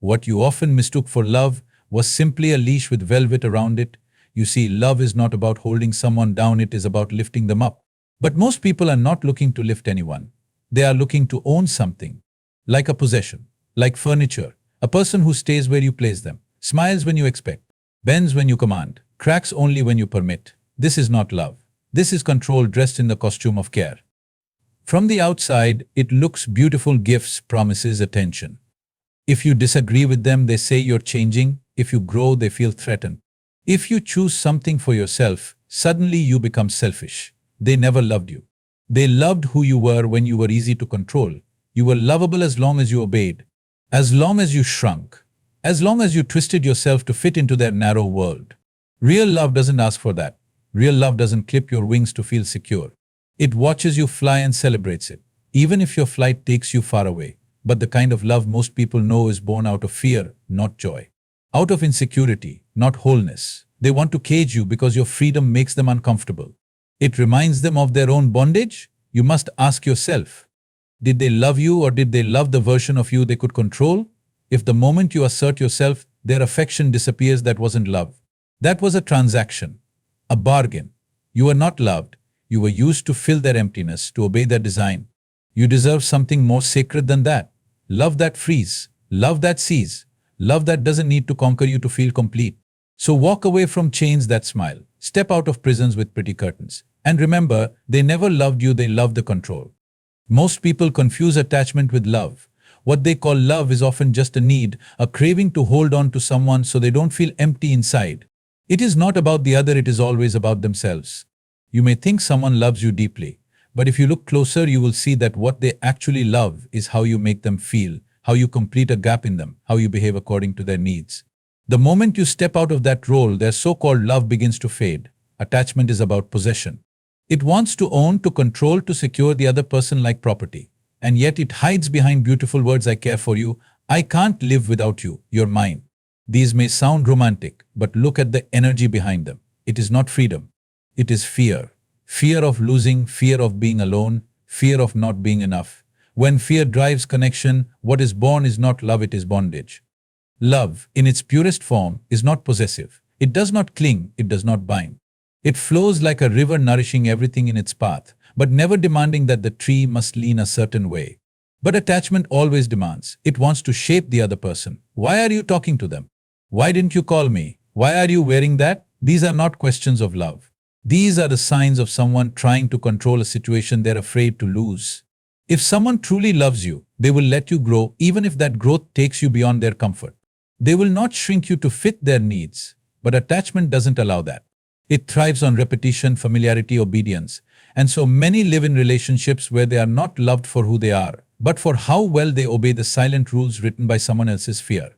What you often mistook for love was simply a leash with velvet around it. You see, love is not about holding someone down, it is about lifting them up. But most people are not looking to lift anyone. They are looking to own something, like a possession, like furniture, a person who stays where you place them, smiles when you expect, bends when you command, cracks only when you permit. This is not love. This is control dressed in the costume of care. From the outside, it looks beautiful: gifts, promises, attention. If you disagree with them, they say you're changing. If you grow, they feel threatened. If you choose something for yourself, suddenly you become selfish. They never loved you. They loved who you were when you were easy to control. You were lovable as long as you obeyed, as long as you shrunk, as long as you twisted yourself to fit into their narrow world. Real love doesn't ask for that. Real love doesn't clip your wings to feel secure. It watches you fly and celebrates it, even if your flight takes you far away. But the kind of love most people know is born out of fear, not joy. Out of insecurity, not wholeness. They want to cage you because your freedom makes them uncomfortable. It reminds them of their own bondage. You must ask yourself, did they love you, or did they love the version of you they could control? If the moment you assert yourself, their affection disappears, that wasn't love. That was a transaction, a bargain. You were not loved. You were used to fill their emptiness, to obey their design. You deserve something more sacred than that. Love that frees, love that sees, love that doesn't need to conquer you to feel complete. So walk away from chains that smile, step out of prisons with pretty curtains. And remember, they never loved you, they loved the control. Most people confuse attachment with love. What they call love is often just a need, a craving to hold on to someone so they don't feel empty inside. It is not about the other, it is always about themselves. You may think someone loves you deeply, but if you look closer, you will see that what they actually love is how you make them feel, how you complete a gap in them, how you behave according to their needs. The moment you step out of that role, their so-called love begins to fade. Attachment is about possession. It wants to own, to control, to secure the other person like property. And yet it hides behind beautiful words: I care for you, I can't live without you, you're mine. These may sound romantic, but look at the energy behind them. It is not freedom. It is fear. Fear of losing, fear of being alone, fear of not being enough. When fear drives connection, what is born is not love, it is bondage. Love, in its purest form, is not possessive. It does not cling, it does not bind. It flows like a river, nourishing everything in its path, but never demanding that the tree must lean a certain way. But attachment always demands. It wants to shape the other person. Why are you talking to them? Why didn't you call me? Why are you wearing that? These are not questions of love. These are the signs of someone trying to control a situation they're afraid to lose. If someone truly loves you, they will let you grow, even if that growth takes you beyond their comfort. They will not shrink you to fit their needs. But attachment doesn't allow that. It thrives on repetition, familiarity, obedience. And so many live in relationships where they are not loved for who they are, but for how well they obey the silent rules written by someone else's fear.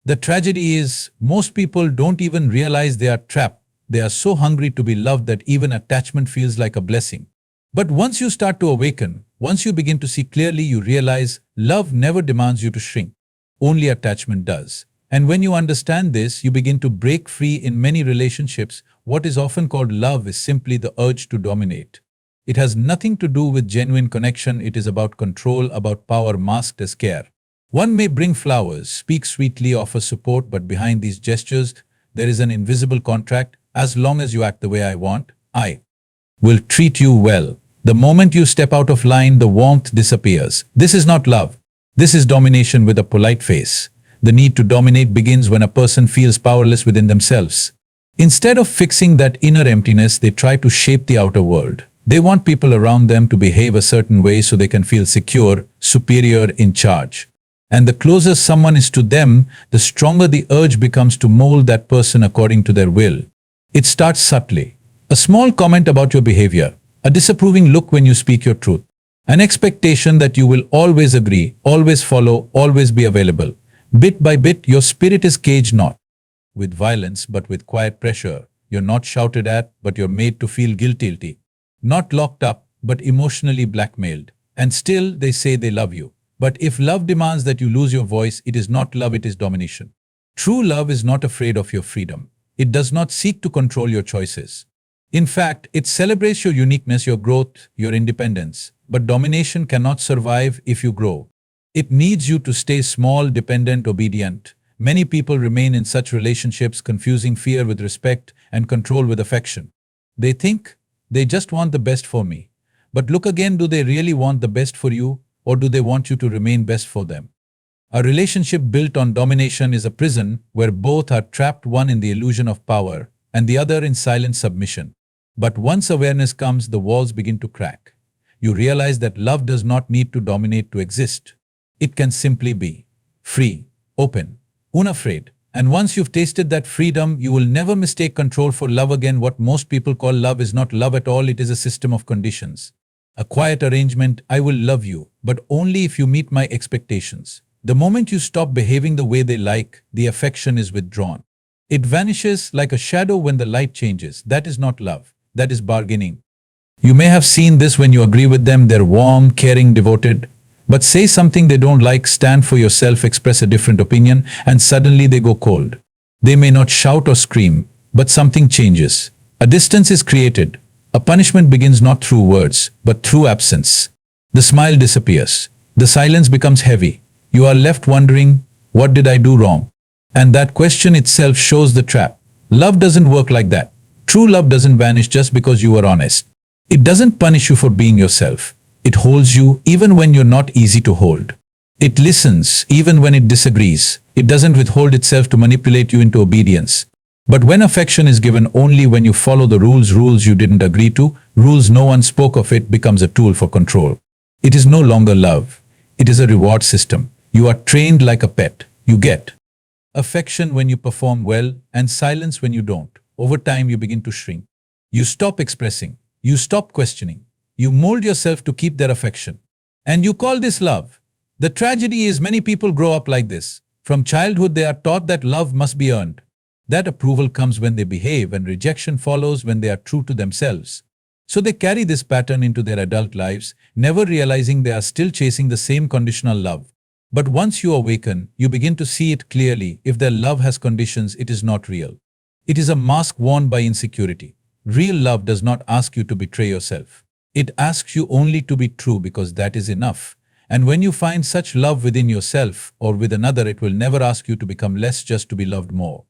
The tragedy is, most people don't even realize they are trapped. They are so hungry to be loved that even attachment feels like a blessing. But once you start to awaken, once you begin to see clearly, you realize love never demands you to shrink. Only attachment does. And when you understand this, you begin to break free. In many relationships, what is often called love is simply the urge to dominate. It has nothing to do with genuine connection. It is about control, about power masked as care. One may bring flowers, speak sweetly, offer support, but behind these gestures, there is an invisible contract. As long as you act the way I want, I will treat you well. The moment you step out of line, the warmth disappears. This is not love. This is domination with a polite face. The need to dominate begins when a person feels powerless within themselves. Instead of fixing that inner emptiness, they try to shape the outer world. They want people around them to behave a certain way so they can feel secure, superior, in charge. And the closer someone is to them, the stronger the urge becomes to mold that person according to their will. It starts subtly. A small comment about your behavior, a disapproving look when you speak your truth, an expectation that you will always agree, always follow, always be available. Bit by bit, your spirit is caged not with violence but with quiet pressure. You're not shouted at, but you're made to feel guilty. Not locked up, but emotionally blackmailed. And still, they say they love you. But if love demands that you lose your voice, it is not love, it is domination. True love is not afraid of your freedom. It does not seek to control your choices. In fact, it celebrates your uniqueness, your growth, your independence. But domination cannot survive if you grow. It needs you to stay small, dependent, obedient. Many people remain in such relationships, confusing fear with respect and control with affection. They think they just want the best for me. But look again, do they really want the best for you, or do they want you to remain best for them? A relationship built on domination is a prison where both are trapped, one in the illusion of power and the other in silent submission. But once awareness comes, the walls begin to crack. You realize that love does not need to dominate to exist. It can simply be free, open, unafraid. And once you've tasted that freedom, you will never mistake control for love again. What most people call love is not love at all, it is a system of conditions. A quiet arrangement: I will love you, but only if you meet my expectations. The moment you stop behaving the way they like, the affection is withdrawn. It vanishes like a shadow when the light changes. That is not love, that is bargaining. You may have seen this when you agree with them, they're warm, caring, devoted. But say something they don't like, stand for yourself, express a different opinion, and suddenly they go cold. They may not shout or scream, but something changes. A distance is created. A punishment begins not through words, but through absence. The smile disappears. The silence becomes heavy. You are left wondering, what did I do wrong? And that question itself shows the trap. Love doesn't work like that. True love doesn't vanish just because you are honest. It doesn't punish you for being yourself. It holds you even when you're not easy to hold. It listens even when it disagrees. It doesn't withhold itself to manipulate you into obedience. But when affection is given only when you follow the rules you didn't agree to, rules no one spoke of, it becomes a tool for control. It is no longer love. It is a reward system. You are trained like a pet. You get affection when you perform well and silence when you don't. Over time, you begin to shrink. You stop expressing. You stop questioning. You mold yourself to keep their affection. And you call this love. The tragedy is many people grow up like this. From childhood, they are taught that love must be earned. That approval comes when they behave, and rejection follows when they are true to themselves. So they carry this pattern into their adult lives, never realizing they are still chasing the same conditional love. But once you awaken, you begin to see it clearly. If their love has conditions, it is not real. It is a mask worn by insecurity. Real love does not ask you to betray yourself. It asks you only to be true, because that is enough. And when you find such love within yourself or with another, it will never ask you to become less just to be loved more.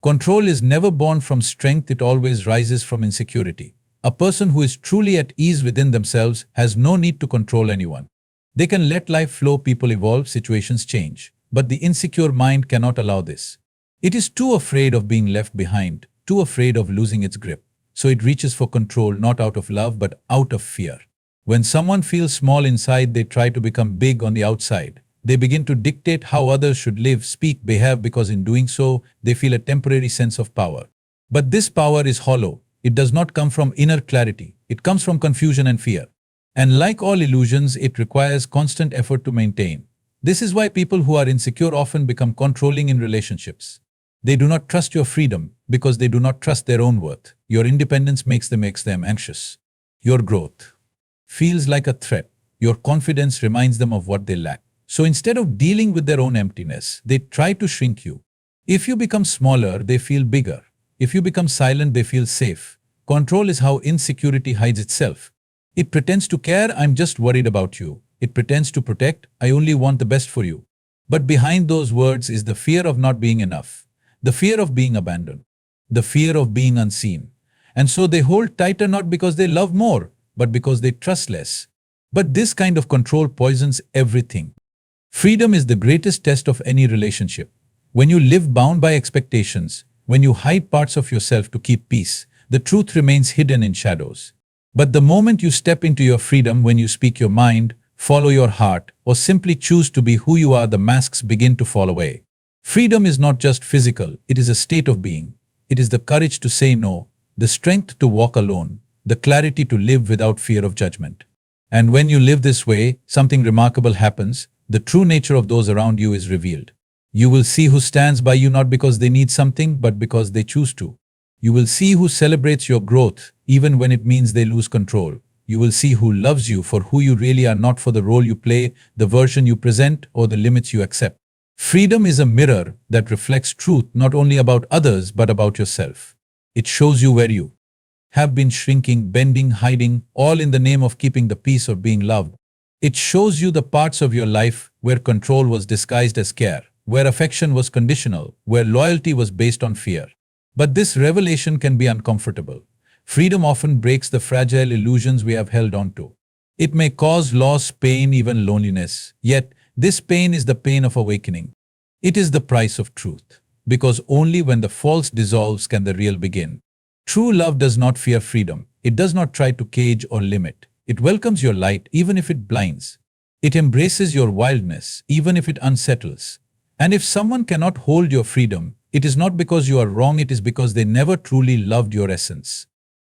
Control is never born from strength, it always rises from insecurity. A person who is truly at ease within themselves has no need to control anyone. They can let life flow, people evolve, situations change. But the insecure mind cannot allow this. It is too afraid of being left behind, too afraid of losing its grip. So it reaches for control, not out of love but out of fear. When someone feels small inside, they try to become big on the outside. They begin to dictate how others should live, speak, behave, because in doing so, they feel a temporary sense of power. But this power is hollow. It does not come from inner clarity. It comes from confusion and fear. And like all illusions, it requires constant effort to maintain. This is why people who are insecure often become controlling in relationships. They do not trust your freedom because they do not trust their own worth. Your independence makes them anxious. Your growth feels like a threat. Your confidence reminds them of what they lack. So instead of dealing with their own emptiness, they try to shrink you. If you become smaller, they feel bigger. If you become silent, they feel safe. Control is how insecurity hides itself. It pretends to care, I'm just worried about you. It pretends to protect, I only want the best for you. But behind those words is the fear of not being enough, the fear of being abandoned, the fear of being unseen. And so they hold tighter, not because they love more, but because they trust less. But this kind of control poisons everything. Freedom is the greatest test of any relationship. When you live bound by expectations, when you hide parts of yourself to keep peace, the truth remains hidden in shadows. But the moment you step into your freedom, when you speak your mind, follow your heart, or simply choose to be who you are, the masks begin to fall away. Freedom is not just physical, it is a state of being. It is the courage to say no, the strength to walk alone, the clarity to live without fear of judgment. And when you live this way, something remarkable happens. The true nature of those around you is revealed. You will see who stands by you not because they need something, but because they choose to. You will see who celebrates your growth, even when it means they lose control. You will see who loves you for who you really are, not for the role you play, the version you present, or the limits you accept. Freedom is a mirror that reflects truth not only about others, but about yourself. It shows you where you have been shrinking, bending, hiding, all in the name of keeping the peace or being loved. It shows you the parts of your life where control was disguised as care, where affection was conditional, where loyalty was based on fear. But this revelation can be uncomfortable. Freedom often breaks the fragile illusions we have held on to. It may cause loss, pain, even loneliness. Yet, this pain is the pain of awakening. It is the price of truth. Because only when the false dissolves can the real begin. True love does not fear freedom. It does not try to cage or limit. It welcomes your light even if it blinds. It embraces your wildness even if it unsettles. And if someone cannot hold your freedom, it is not because you are wrong, it is because they never truly loved your essence.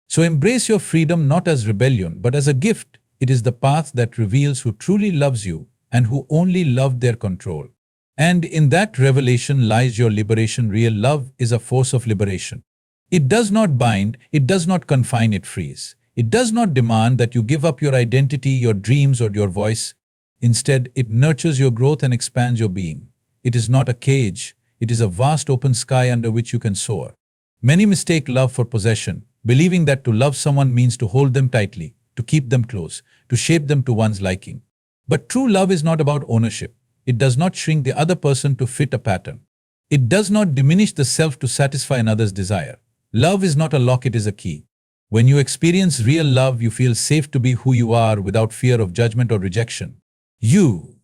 So embrace your freedom not as rebellion, but as a gift. It is the path that reveals who truly loves you and who only loved their control. And in that revelation lies your liberation. Real love is a force of liberation. It does not bind, it does not confine, it frees. It does not demand that you give up your identity, your dreams, or your voice. Instead, it nurtures your growth and expands your being. It is not a cage, it is a vast open sky under which you can soar. Many mistake love for possession, believing that to love someone means to hold them tightly, to keep them close, to shape them to one's liking. But true love is not about ownership. It does not shrink the other person to fit a pattern. It does not diminish the self to satisfy another's desire. Love is not a lock, it is a key. When you experience real love, you feel safe to be who you are without fear of judgment or rejection. You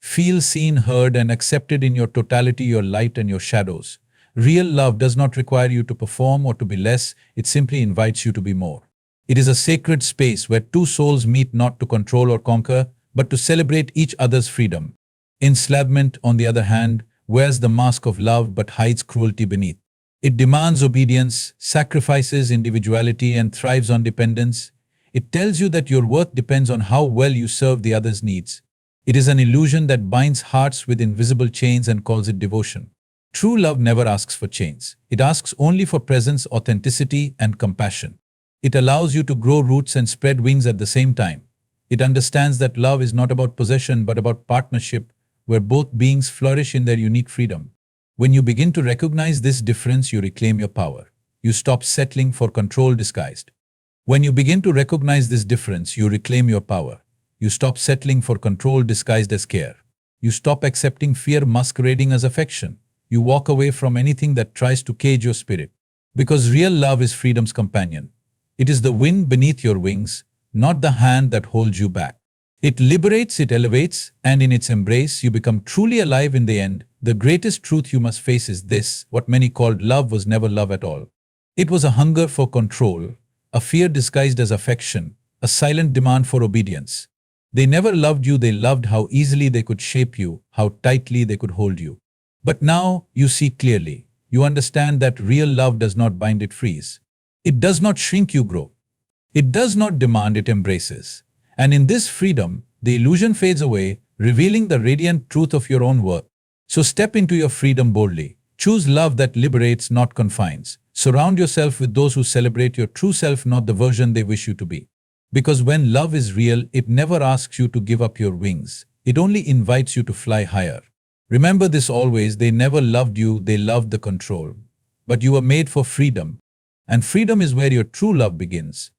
feel seen, heard, and accepted in your totality, your light and your shadows. Real love does not require you to perform or to be less, it simply invites you to be more. It is a sacred space where two souls meet not to control or conquer, but to celebrate each other's freedom. Enslavement, on the other hand, wears the mask of love but hides cruelty beneath. It demands obedience, sacrifices individuality, and thrives on dependence. It tells you that your worth depends on how well you serve the other's needs. It is an illusion that binds hearts with invisible chains and calls it devotion. True love never asks for chains. It asks only for presence, authenticity, and compassion. It allows you to grow roots and spread wings at the same time. It understands that love is not about possession but about partnership, where both beings flourish in their unique freedom. When you begin to recognize this difference, you reclaim your power. You stop settling for control disguised. When you begin to recognize this difference, you reclaim your power. You stop settling for control disguised as care. You stop accepting fear masquerading as affection. You walk away from anything that tries to cage your spirit. Because real love is freedom's companion. It is the wind beneath your wings, not the hand that holds you back. It liberates, it elevates, and in its embrace, you become truly alive in the end. The greatest truth you must face is this: what many called love was never love at all. It was a hunger for control, a fear disguised as affection, a silent demand for obedience. They never loved you, they loved how easily they could shape you, how tightly they could hold you. But now you see clearly. You understand that real love does not bind, it frees. It does not shrink, you grow. It does not demand, it embraces. And in this freedom, the illusion fades away, revealing the radiant truth of your own worth. So step into your freedom boldly. Choose love that liberates, not confines. Surround yourself with those who celebrate your true self, not the version they wish you to be. Because when love is real, it never asks you to give up your wings. It only invites you to fly higher. Remember this always: they never loved you, they loved the control. But you were made for freedom. And freedom is where your true love begins.